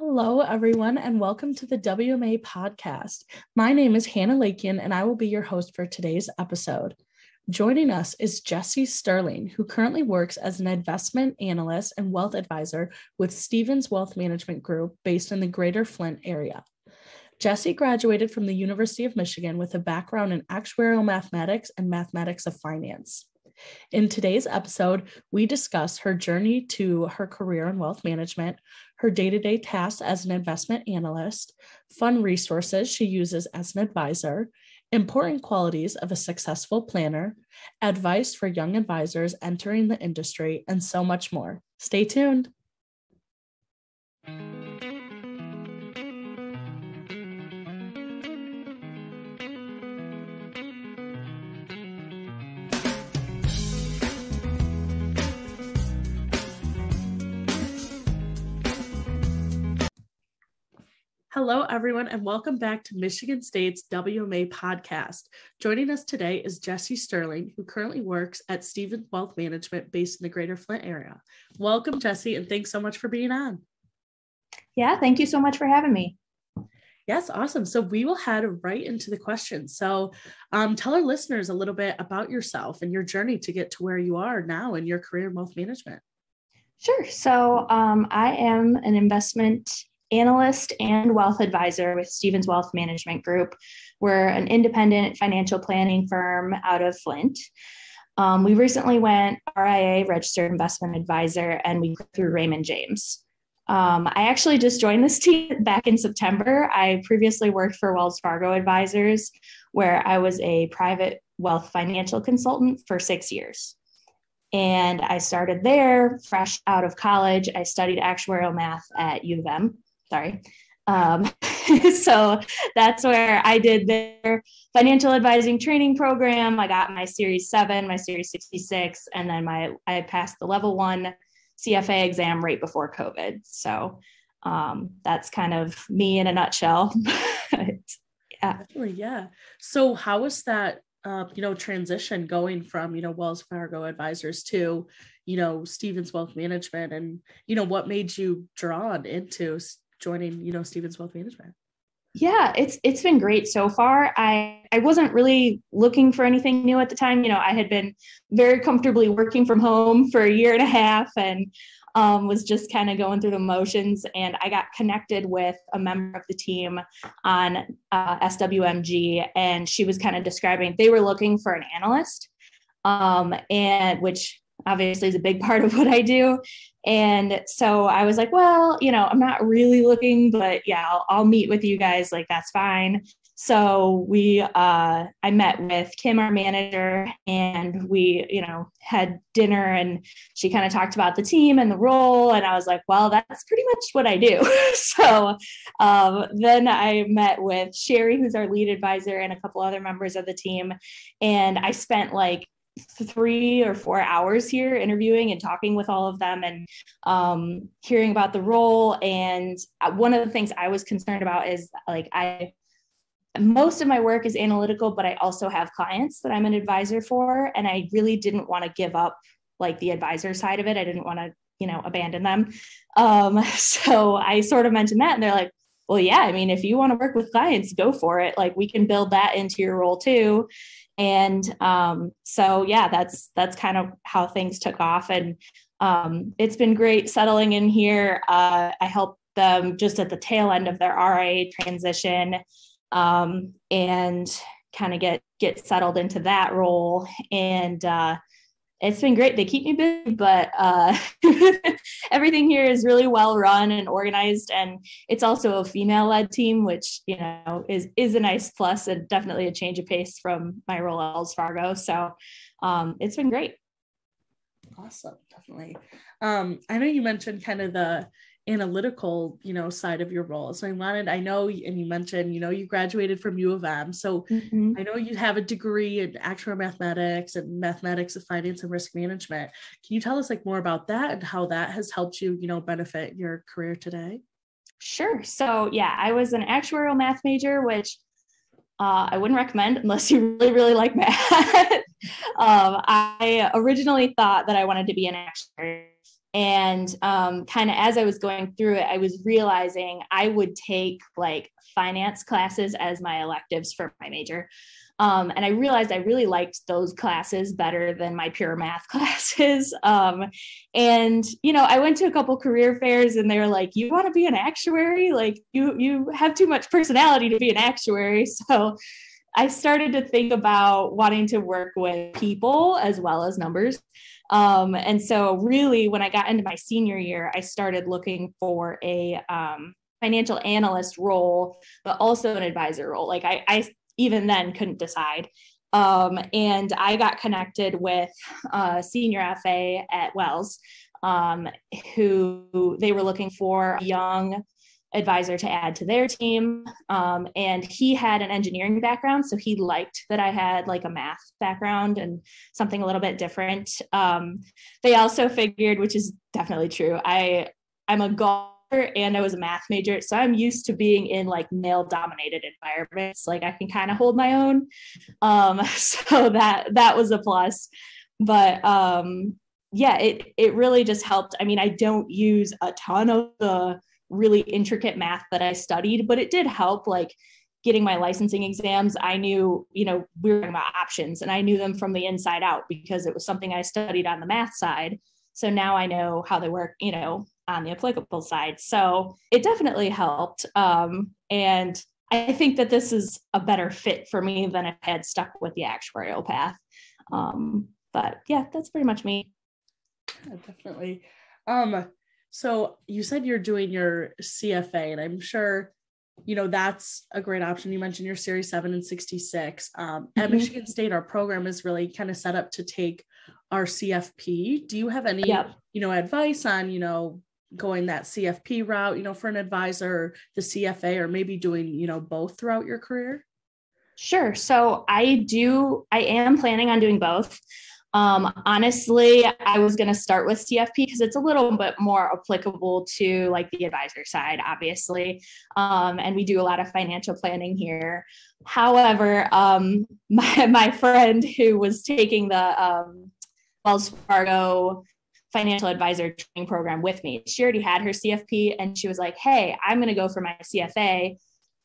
Hello, everyone, and welcome to the WMA podcast. My name is Hannah Lakian, and I will be your host for today's episode. Joining us is Jessie Stirling, who currently works as an investment analyst and wealth advisor with Stevens Wealth Management Group based in the Greater Flint area. Jessie graduated from the University of Michigan with a background in actuarial mathematics and mathematics of finance. In today's episode, we discuss her journey to her career in wealth management, her day-to-day tasks as an investment analyst, fun resources she uses as an advisor, important qualities of a successful planner, advice for young advisors entering the industry, and so much more. Stay tuned. Hello, everyone, and welcome back to Michigan State's WMA podcast. Joining us today is Jessie Stirling, who currently works at Stevens Wealth Management based in the Greater Flint area. Welcome, Jessie, and thanks so much for being on. Yeah, thank you so much for having me. Yes, awesome. So we will head right into the questions. So tell our listeners a little bit about yourself and your journey to get to where you are now in your career in wealth management. Sure. So I am an investment analyst and wealth advisor with Stevens Wealth Management Group. We're an independent financial planning firm out of Flint. We recently went RIA, Registered Investment Advisor, and we went through Raymond James. I actually just joined this team back in September. I previously worked for Wells Fargo Advisors, where I was a private wealth financial consultant for 6 years. And I started there fresh out of college. I studied actuarial math at U of M. So that's where I did their financial advising training program. I got my Series 7, my Series 66, and then I passed the level 1 CFA exam right before COVID. So that's kind of me in a nutshell. Yeah. So how was that, transition going from, Wells Fargo Advisors to, Stevens Wealth Management, and, what made you drawn into joining, Stevens Wealth Management? Yeah, it's been great so far. I wasn't really looking for anything new at the time. I had been very comfortably working from home for a year and a half and was just kind of going through the motions. And I got connected with a member of the team on SWMG, and she was kind of describing they were looking for an analyst, and which obviously is a big part of what I do. And so I was like, well, I'm not really looking, but yeah, I'll meet with you guys. Like, that's fine. So I met with Kim, our manager, and we, had dinner, and she kind of talked about the team and the role. And I was like, well, that's pretty much what I do. So then I met with Sherry, who's our lead advisor, and a couple other members of the team. And I spent like 3 or 4 hours here interviewing and talking with all of them and hearing about the role. And one of the things I was concerned about is most of my work is analytical, but I also have clients that I'm an advisor for. And I really didn't want to give up like the advisor side of it. I didn't want to, abandon them. So I sort of mentioned that, and they're like, well, yeah, I mean, if you want to work with clients, go for it. Like, we can build that into your role too. And so, yeah, that's kind of how things took off. And it's been great settling in here. I helped them just at the tail end of their RIA transition and kind of get settled into that role. And it's been great. They keep me busy, but everything here is really well run and organized. And it's also a female-led team, which, is a nice plus and definitely a change of pace from my role at Wells Fargo. So it's been great. Awesome. Definitely. I know you mentioned kind of the analytical, side of your role. So I know, and you mentioned, you graduated from U of M. So I know you have a degree in actuarial mathematics and mathematics of finance and risk management. Can you tell us more about that and how that has helped you, benefit your career today? Sure. So yeah, I was an actuarial math major, which I wouldn't recommend unless you really, really like math. I originally thought that I wanted to be an actuary. And kind of as I was going through it, I was realizing I would take like finance classes as my electives for my major. And I realized I really liked those classes better than my pure math classes. And, I went to a couple career fairs and they were like, you want to be an actuary? Like you have too much personality to be an actuary. So I started to think about wanting to work with people as well as numbers. And so really when I got into my senior year, I started looking for a financial analyst role, but also an advisor role. Like I even then couldn't decide. And I got connected with a senior FA at Wells, who they were looking for a young advisor to add to their team. And he had an engineering background. So he liked that I had like a math background and something a little bit different. They also figured, which is definitely true, I'm a golfer and I was a math major. So I'm used to being in like male dominated environments. Like I can kind of hold my own. So that was a plus, but yeah, it really just helped. I mean, I don't use a ton of the really intricate math that I studied, but it did help like getting my licensing exams. I knew, we were talking about options and I knew them from the inside out because it was something I studied on the math side. So now I know how they work, on the applicable side. So it definitely helped. And I think that this is a better fit for me than if I had stuck with the actuarial path. But yeah, that's pretty much me. Yeah, definitely. So you said you're doing your CFA, and I'm sure, that's a great option. You mentioned your Series 7 and 66. At Michigan State, our program is really kind of set up to take our CFP. Do you have any, advice on, going that CFP route, for an advisor, or the CFA, or maybe doing, both throughout your career? Sure. So I am planning on doing both. Honestly, I was going to start with CFP because it's a little bit more applicable to like the advisor side, obviously. And we do a lot of financial planning here. However, my friend who was taking the Wells Fargo financial advisor training program with me, she already had her CFP and she was like, hey, I'm going to go for my CFA.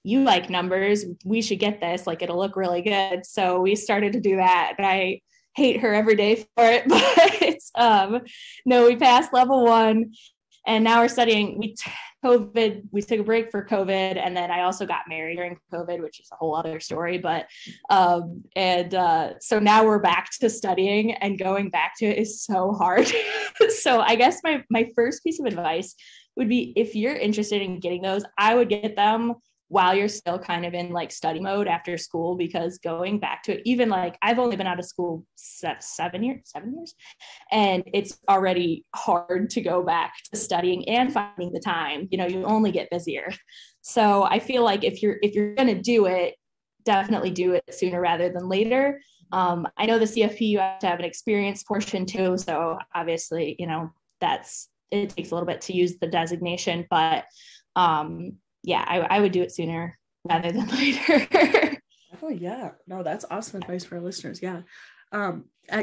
You like numbers. We should get this. Like, it'll look really good. So we started to do that. And I hate her every day for it, but no, we passed level 1 and now we're studying. We took a break for COVID. And then I also got married during COVID, which is a whole other story, but, so now we're back to studying, and going back to it is so hard. So I guess my first piece of advice would be, if you're interested in getting those, I would get them while you're still kind of in like study mode after school, because going back to it, even like I've only been out of school 7 years, and it's already hard to go back to studying and finding the time, you only get busier. So I feel like if you're going to do it, definitely do it sooner rather than later. I know the CFP, you have to have an experience portion too. So obviously, it takes a little bit to use the designation, but yeah, I would do it sooner rather than later. Oh yeah, no, that's awesome advice for our listeners. Yeah.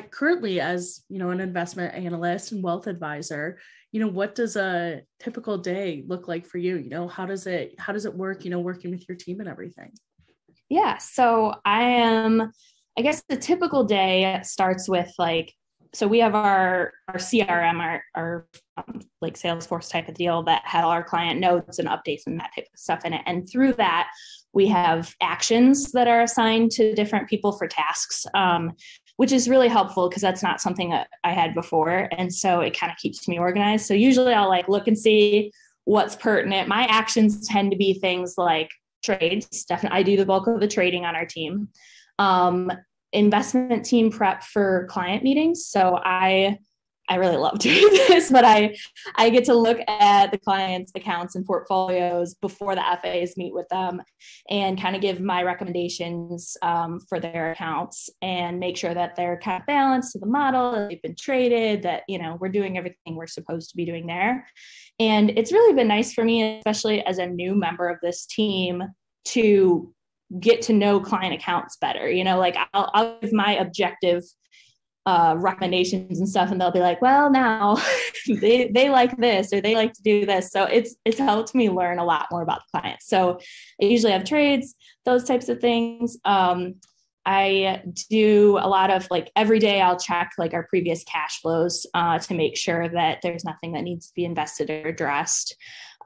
Currently as, an investment analyst and wealth advisor, what does a typical day look like for you? How does it work, working with your team and everything? Yeah. So I guess the typical day starts with so we have our CRM, our like Salesforce type of deal that had all our client notes and updates and that type of stuff in it. And through that, we have actions that are assigned to different people for tasks, which is really helpful because that's not something that I had before. And so it kind of keeps me organized. So usually I'll look and see what's pertinent. My actions tend to be things like trades. Definitely, I do the bulk of the trading on our team. Investment team prep for client meetings. So I really love doing this, but I get to look at the clients' accounts and portfolios before the FAs meet with them and kind of give my recommendations for their accounts and make sure that they're kind of balanced to the model, that they've been traded, that, we're doing everything we're supposed to be doing there. And it's really been nice for me, especially as a new member of this team, to get to know client accounts better. I'll give my objective recommendations and stuff, and they'll be like, well, now they like this, or they like to do this. So it's helped me learn a lot more about the clients. So I usually have trades, those types of things. I do a lot of like every day I'll check like our previous cash flows to make sure that there's nothing that needs to be invested or addressed.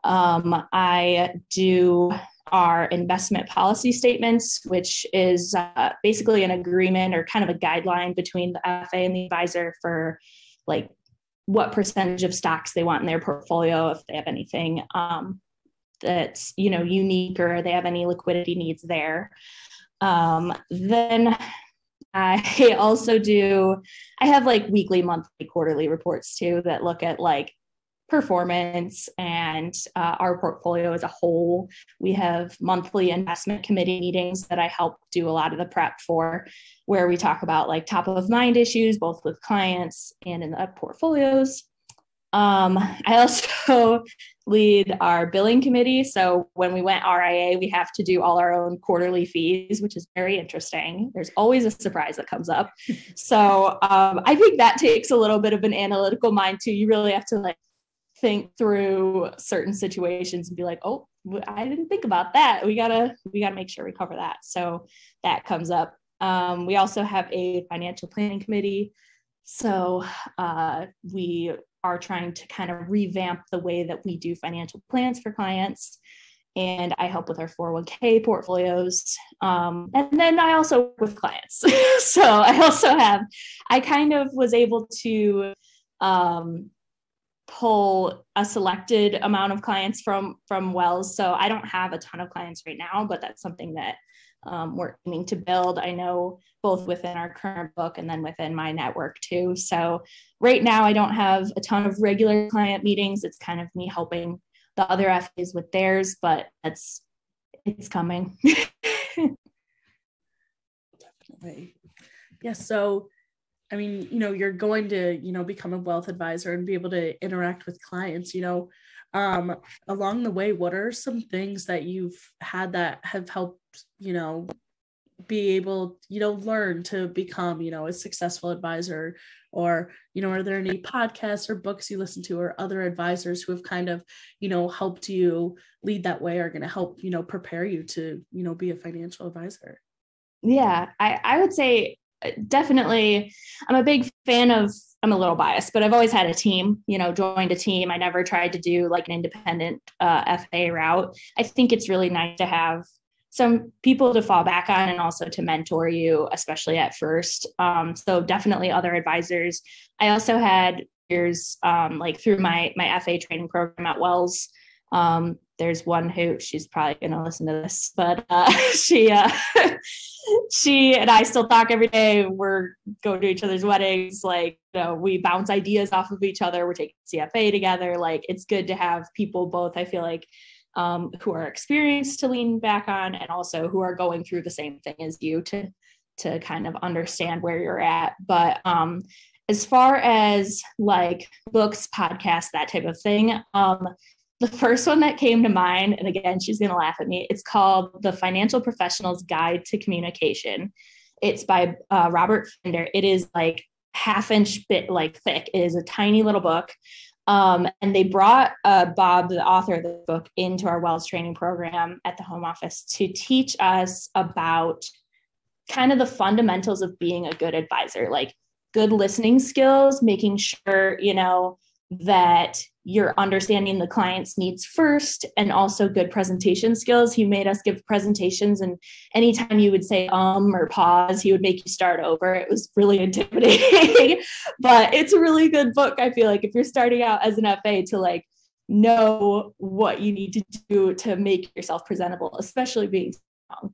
I do our investment policy statements, which is basically an agreement or kind of a guideline between the FA and the advisor for like what percentage of stocks they want in their portfolio, if they have anything that's, you know, unique, or they have any liquidity needs there. Then I also I have like weekly, monthly, quarterly reports too that look at like performance and our portfolio as a whole. We have monthly investment committee meetings that I help do a lot of the prep for, where we talk about like top of mind issues, both with clients and in the portfolios. I also lead our billing committee. So when we went RIA, we have to do all our own quarterly fees, which is very interesting. There's always a surprise that comes up. So I think that takes a little bit of an analytical mind too. You really have to like think through certain situations and be like, oh, I didn't think about that. We gotta make sure we cover that. So that comes up. We also have a financial planning committee. So we are trying to kind of revamp the way that we do financial plans for clients. And I help with our 401k portfolios. And then I also work with clients. So I kind of was able to pull a selected amount of clients from Wells. So I don't have a ton of clients right now, but that's something that we're aiming to build. I know both within our current book and then within my network too. So right now I don't have a ton of regular client meetings. It's kind of me helping the other FAs with theirs, but it's coming. Definitely. Yeah. So, I mean, you know, you're going to, you know, become a wealth advisor and be able to interact with clients, you know, along the way, what are some things that you've had that have helped, you know, be able, you know, learn to become, you know, a successful advisor? Or, you know, are there any podcasts or books you listen to, or other advisors who have kind of, you know, helped you lead that way, or going to help, you know, prepare you to, you know, be a financial advisor? Yeah, I would say definitely I'm a big fan of, I'm a little biased, but I've always had a team, you know, joined a team. I never tried to do like an independent FA route. I think it's really nice to have some people to fall back on and also to mentor you, especially at first. So definitely other advisors. I also had years like through my FA training program at Wells. There's one who, she's probably going to listen to this, but she and I still talk every day. We're going to each other's weddings. Like, you know, we bounce ideas off of each other. We're taking CFA together. Like, it's good to have people both, I feel like, who are experienced to lean back on, and also who are going through the same thing as you to kind of understand where you're at. But as far as like books, podcasts, that type of thing, the first one that came to mind, and again, she's going to laugh at me, it's called The Financial Professional's Guide to Communication. It's by Robert Fender. It is like half-inch bit like thick. It is a tiny little book. And they brought Bob, the author of the book, into our Wells training program at the home office to teach us about kind of the fundamentals of being a good advisor, like good listening skills, making sure, you know, that you're understanding the client's needs first, and also good presentation skills. He made us give presentations, and anytime you would say or pause, he would make you start over. It was really intimidating, but it's a really good book. I feel like if you're starting out as an FA, to like know what you need to do to make yourself presentable, especially being strong.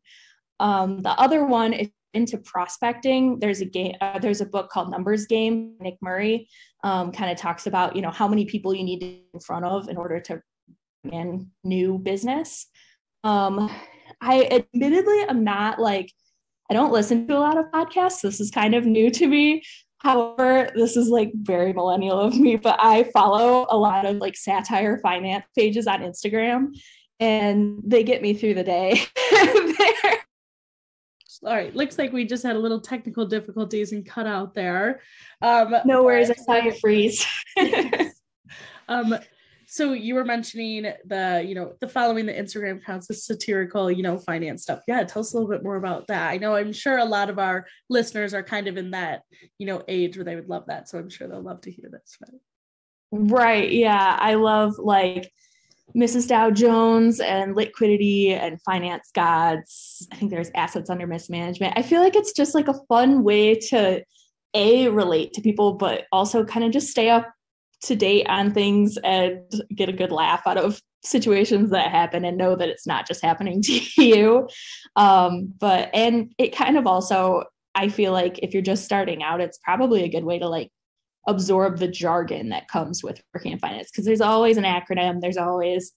The other one, if into prospecting, there's a book called Numbers Game. Nick Murray kind of talks about, you know, how many people you need to be in front of in order to bring in new business. I admittedly am not like, I don't listen to a lot of podcasts. This is kind of new to me. However, this is like very millennial of me, but I follow a lot of like satire finance pages on Instagram, and they get me through the day. All right. Looks like we just had a little technical difficulties and cut out there. No worries. I saw you freeze. So you were mentioning the following the Instagram accounts, the satirical, finance stuff. Yeah. Tell us a little bit more about that. I know, I'm sure a lot of our listeners are kind of in that, age where they would love that. So I'm sure they'll love to hear this. Right. Yeah. I love like Mrs. Dow Jones and liquidity and finance gods. I think there's assets under mismanagement. I feel like it's just like a fun way to relate to people, but also kind of just stay up to date on things and get a good laugh out of situations that happen and know that it's not just happening to you. And it kind of also, I feel like if you're just starting out, it's probably a good way to like absorb the jargon that comes with working in finance, because there's always an acronym, there's always,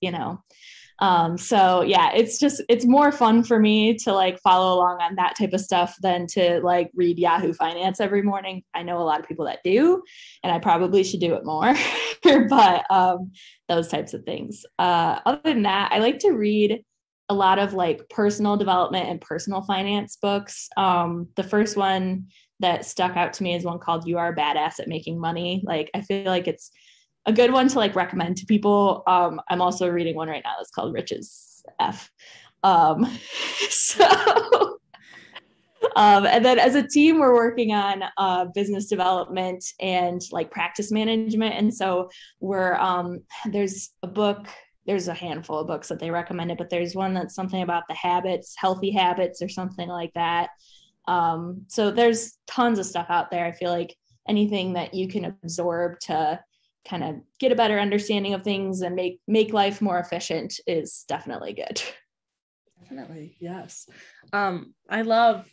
so yeah, it's more fun for me to like follow along on that type of stuff than to like read Yahoo Finance every morning. I know a lot of people that do, and I probably should do it more, but those types of things. Other than that, I like to read a lot of like personal development and personal finance books. The first one that stuck out to me is one called You Are a Badass at Making Money. Like, I feel like it's a good one to like recommend to people. I'm also reading one right now that's called Rich as F. And then as a team, we're working on business development and like practice management. And so there's a handful of books that they recommended, but there's one that's something about the habits, healthy habits or something like that. So there's tons of stuff out there. I feel like anything that you can absorb to kind of get a better understanding of things and make life more efficient is definitely good. Definitely. Yes. I love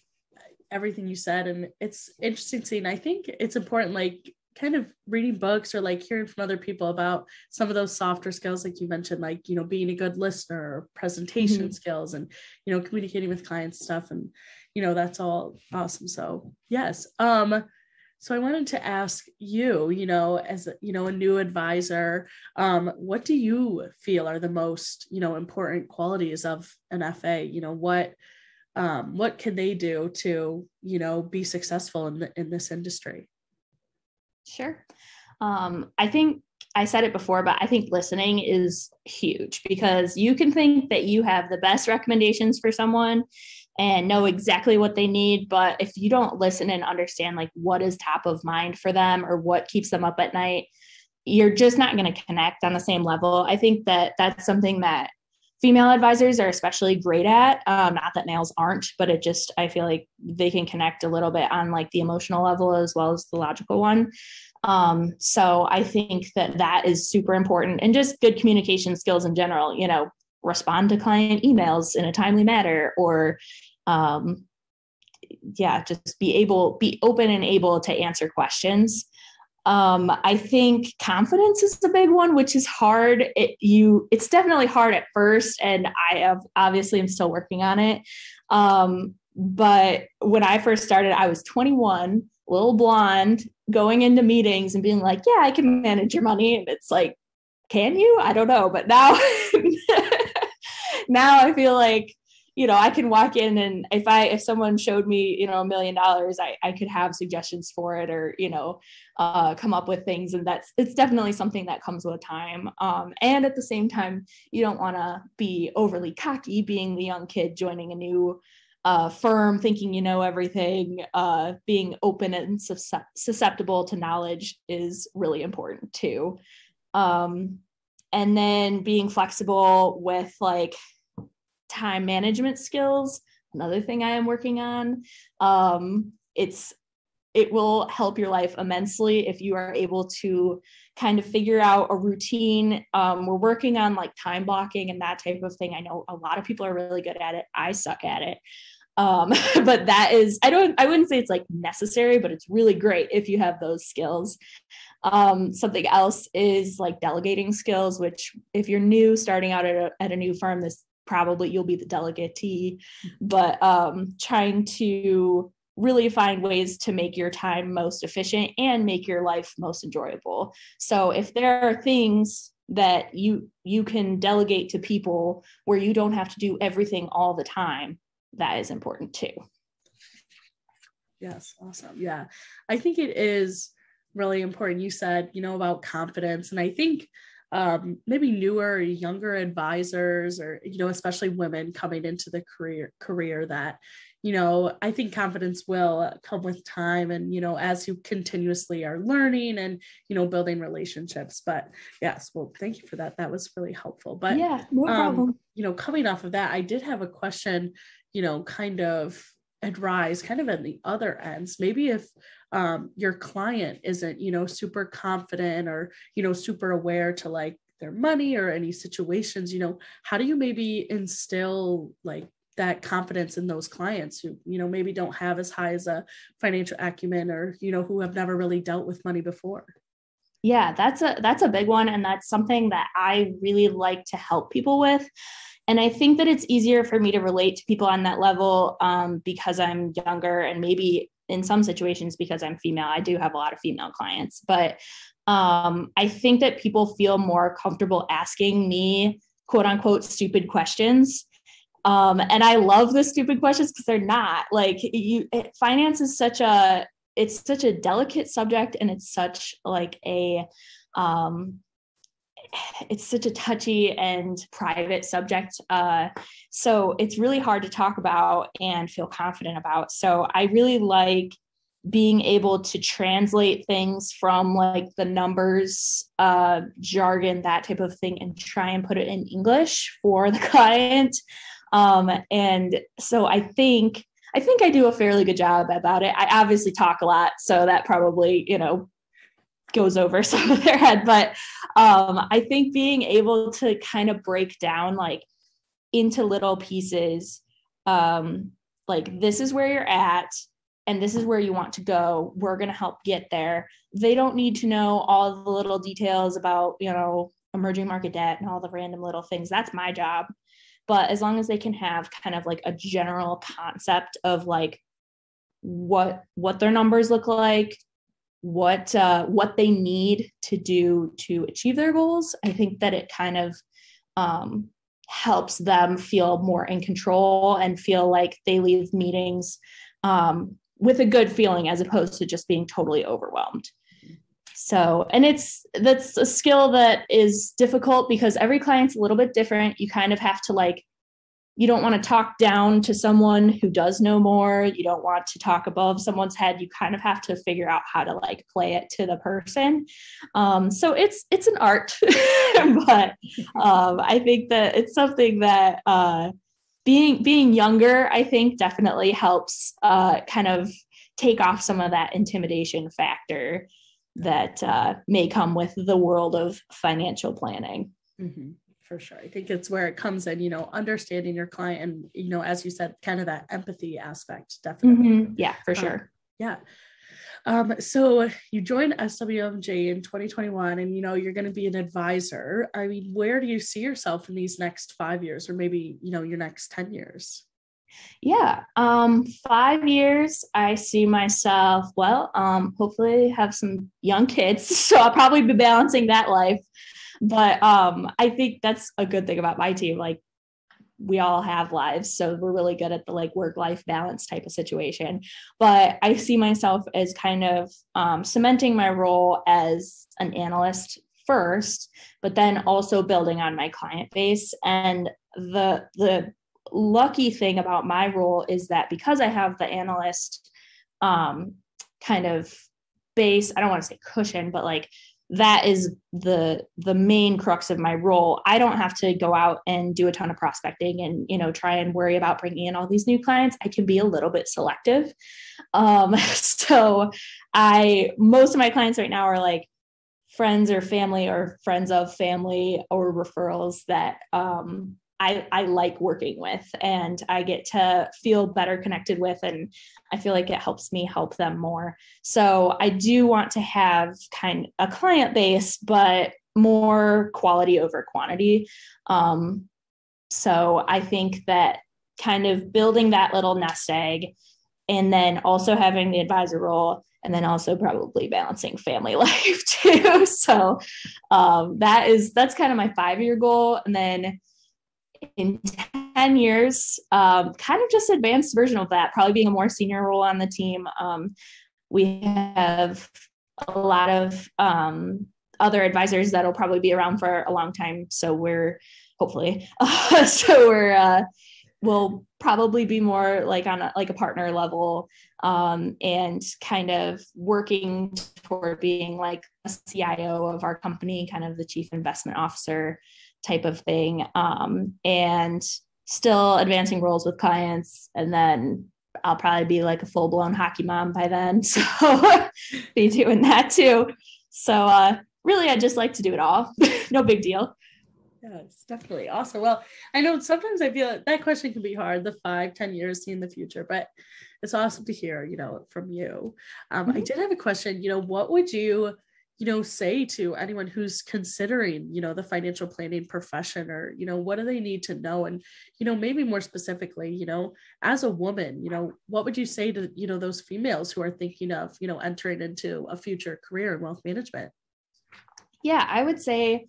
everything you said, and it's interesting seeing, I think it's important, like kind of reading books or like hearing from other people about some of those softer skills, like you mentioned, like, being a good listener, or presentation skills, and, communicating with clients stuff. And, that's all awesome. So yes. So I wanted to ask you, as a new advisor, what do you feel are the most, important qualities of an FA? What can they do to, be successful in this industry? Sure. I think I said it before, but I think listening is huge, because you can think that you have the best recommendations for someone and know exactly what they need. But if you don't listen and understand like what is top of mind for them or what keeps them up at night, you're just not going to connect on the same level. I think that that's something that female advisors are especially great at. Not that males aren't, but I feel like they can connect a little bit on like the emotional level as well as the logical one. So I think that is super important, and just good communication skills in general, respond to client emails in a timely manner, or just be open and able to answer questions. I think confidence is the big one, which is hard. It's definitely hard at first, and I obviously am still working on it. But when I first started, I was 21, little blonde, going into meetings and being like, yeah, I can manage your money. And it's like, can you? I don't know. But now, now I feel like, I can walk in, and if someone showed me, $1 million, I could have suggestions for it, or, come up with things. And it's definitely something that comes with time. And at the same time, you don't want to be overly cocky, being the young kid joining a new firm, thinking everything. Being open and susceptible to knowledge is really important too. And then being flexible with like time management skills, another thing I am working on. It will help your life immensely if you are able to kind of figure out a routine. We're working on like time blocking and that type of thing. I know a lot of people are really good at it. I suck at it. But that is, I wouldn't say it's like necessary, but it's really great if you have those skills. Something else is like delegating skills, which if you're new starting out at a new firm, you'll be the delegatee, but trying to really find ways to make your time most efficient and make your life most enjoyable. So if there are things that you can delegate to people where you don't have to do everything all the time, that is important too. Yes. Awesome. Yeah. I think it is really important. You said, about confidence. And I think maybe newer, younger advisors or, especially women coming into the career that, I think confidence will come with time and, as you continuously are learning and, building relationships. But yes, well, thank you for that. That was really helpful. But yeah, no problem. Coming off of that, I did have a question, kind of advise kind of at the other ends, maybe if your client isn't super confident or super aware to like their money or any situations, how do you maybe instill like that confidence in those clients who maybe don't have as high as a financial acumen or who have never really dealt with money before? Yeah, that's a big one, and that's something that I really like to help people with. And I think that it's easier for me to relate to people on that level because I'm younger, and maybe in some situations because I'm female. I do have a lot of female clients, but I think that people feel more comfortable asking me quote unquote stupid questions. And I love the stupid questions because they're not like finance is such a delicate subject, and it's such like it's such a touchy and private subject. So it's really hard to talk about and feel confident about. So I really like being able to translate things from like the numbers, jargon, that type of thing, and try and put it in English for the client. And so I think I do a fairly good job about it. I obviously talk a lot, so that probably, goes over some of their head. But I think being able to kind of break down like into little pieces, like this is where you're at and this is where you want to go. We're going to help get there. They don't need to know all the little details about, emerging market debt and all the random little things. That's my job. But as long as they can have kind of like a general concept of like what their numbers look like, what they need to do to achieve their goals, I think that it kind of helps them feel more in control and feel like they leave meetings with a good feeling as opposed to just being totally overwhelmed. So, and that's a skill that is difficult because every client's a little bit different. You kind of have to you don't want to talk down to someone who does know more. You don't want to talk above someone's head. You kind of have to figure out how to play it to the person. So it's an art, but I think that it's something that being younger, I think definitely helps kind of take off some of that intimidation factor that may come with the world of financial planning. Mm-hmm. For sure. I think it's where it comes in, understanding your client and, as you said, kind of that empathy aspect. Definitely. Mm-hmm. Yeah, for sure. Yeah. So you joined SWMJ in 2021 and, you're going to be an advisor. I mean, where do you see yourself in these next 5 years or maybe, your next 10 years? Yeah. 5 years, I see myself, hopefully have some young kids. So I'll probably be balancing that life. But I think that's a good thing about my team. We all have lives, so we're really good at the work-life balance type of situation. But I see myself as kind of cementing my role as an analyst first, but then also building on my client base. And the lucky thing about my role is that because I have the analyst kind of base, I don't want to say cushion, but that is the main crux of my role. I don't have to go out and do a ton of prospecting and, try and worry about bringing in all these new clients. I can be a little bit selective. So most of my clients right now are friends or family or friends of family or referrals that I like working with and I get to feel better connected with, and I feel like it helps me help them more. So I do want to have kind of a client base, but more quality over quantity. So I think that kind of building that little nest egg and then also having the advisor role and then also probably balancing family life too. So that's kind of my 5-year goal. And then in 10 years, kind of just advanced version of that, probably being a more senior role on the team. We have a lot of other advisors that'll probably be around for a long time. So we're hopefully, we'll probably be more like on a partner level, and kind of working toward being like a CIO of our company, kind of the chief investment officer type of thing, and still advancing roles with clients. And then I'll probably be like a full-blown hockey mom by then. So be doing that too. So really, I just like to do it all. No big deal. Yes, definitely. Awesome. Well, I know sometimes I feel that question can be hard, the 5-10 years, seeing the future, but it's awesome to hear, from you. I did have a question, what would you, say to anyone who's considering, the financial planning profession, or, what do they need to know? And, maybe more specifically, as a woman, what would you say to, those females who are thinking of, entering into a future career in wealth management? Yeah, I would say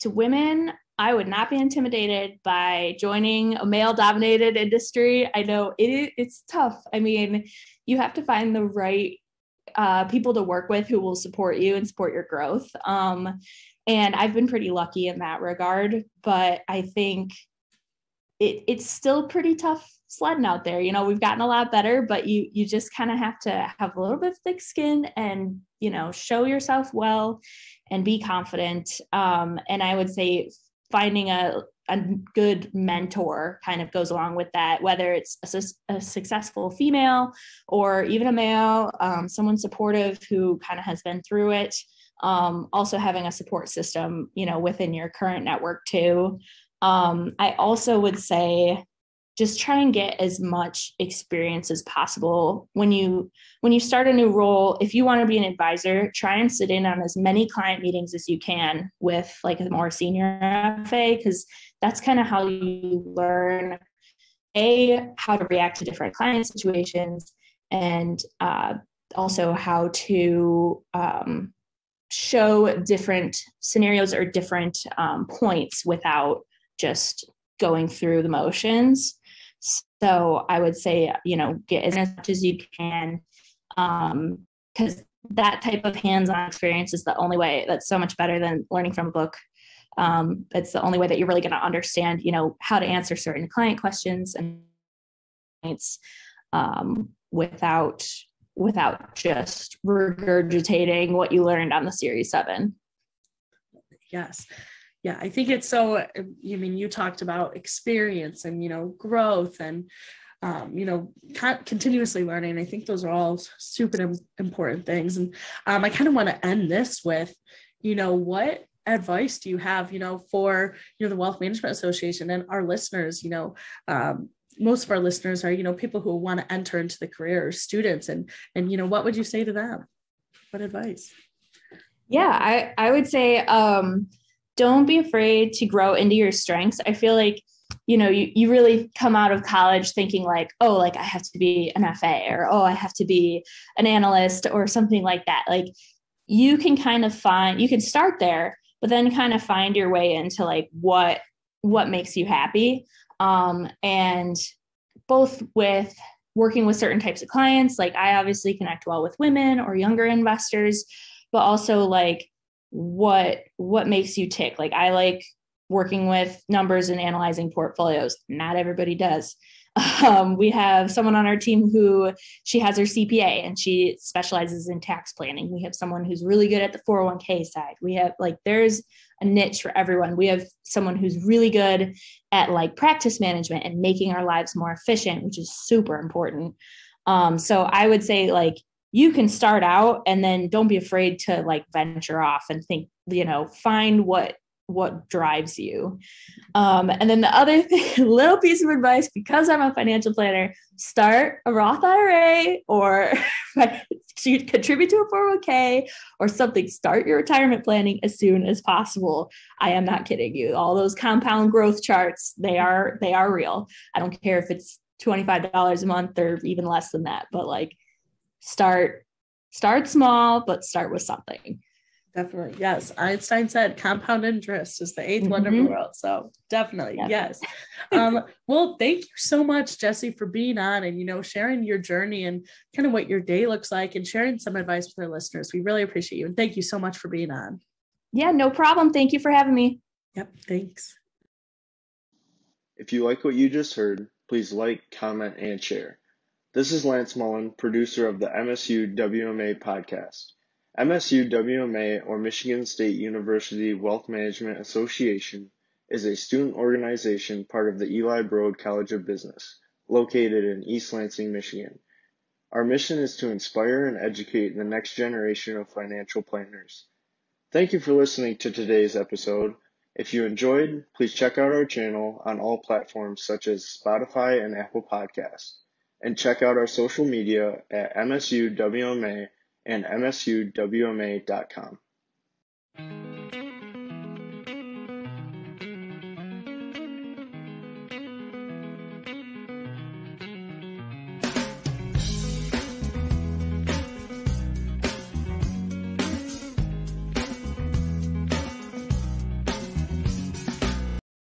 to women, I would not be intimidated by joining a male-dominated industry. I know it's tough. I mean, you have to find the right people to work with who will support you and support your growth. And I've been pretty lucky in that regard, but I think it's still pretty tough sledding out there. We've gotten a lot better, but you just kind of have to have a little bit of thick skin and, show yourself well and be confident. And I would say finding a good mentor kind of goes along with that, whether it's a successful female or even a male, someone supportive who kind of has been through it. Also having a support system, within your current network too. I also would say just try and get as much experience as possible. When you start a new role, if you want to be an advisor, try and sit in on as many client meetings as you can with like a more senior FA, because that's kind of how you learn how to react to different client situations, and also how to show different scenarios or different points without just going through the motions. So I would say, get as much as you can, because that type of hands-on experience is the only way. That's so much better than learning from a book. It's the only way that you're really going to understand, how to answer certain client questions and without just regurgitating what you learned on the Series 7. Yes. Yeah, I think it's so, you talked about experience and, growth and, continuously learning. I think those are all super important things. And I kind of want to end this with, what advice do you have, for, the Wealth Management Association and our listeners? Most of our listeners are, people who want to enter into the career, or students, and, what would you say to them? What advice? Yeah, I would say, don't be afraid to grow into your strengths. I feel like, you really come out of college thinking like, oh, like I have to be an FA, or, oh, I have to be an analyst or something like that. Like you can kind of you can start there, but then kind of find your way into like what makes you happy. And both with working with certain types of clients, like I obviously connect well with women or younger investors, but also like, what makes you tick. Like I like working with numbers and analyzing portfolios. Not everybody does. We have someone on our team who she has her CPA and she specializes in tax planning. We have someone who's really good at the 401k side. We have there's a niche for everyone. We have someone who's really good at like practice management and making our lives more efficient, which is super important. So I would say like, you can start out and then don't be afraid to like venture off and think, find what drives you. And then the other thing, little piece of advice, because I'm a financial planner, start a Roth IRA or contribute to a 401k or something. Start your retirement planning as soon as possible. I am not kidding you. All those compound growth charts, they are real. I don't care if it's $25 a month or even less than that, but like, start small, but start with something. Definitely. Yes. Einstein said compound interest is the eighth wonder of the world. So definitely. Yep. Yes. Well, thank you so much, Jessie, for being on and, sharing your journey and kind of what your day looks like and sharing some advice with our listeners. We really appreciate you. And thank you so much for being on. Yeah, no problem. Thank you for having me. Yep. Thanks. If you like what you just heard, please like, comment, and share. This is Lance Mullen, producer of the MSU WMA podcast. MSU WMA, or Michigan State University Wealth Management Association, is a student organization part of the Eli Broad College of Business, located in East Lansing, Michigan. Our mission is to inspire and educate the next generation of financial planners. Thank you for listening to today's episode. If you enjoyed, please check out our channel on all platforms such as Spotify and Apple Podcasts, and check out our social media at MSU WMA and msuwma.com.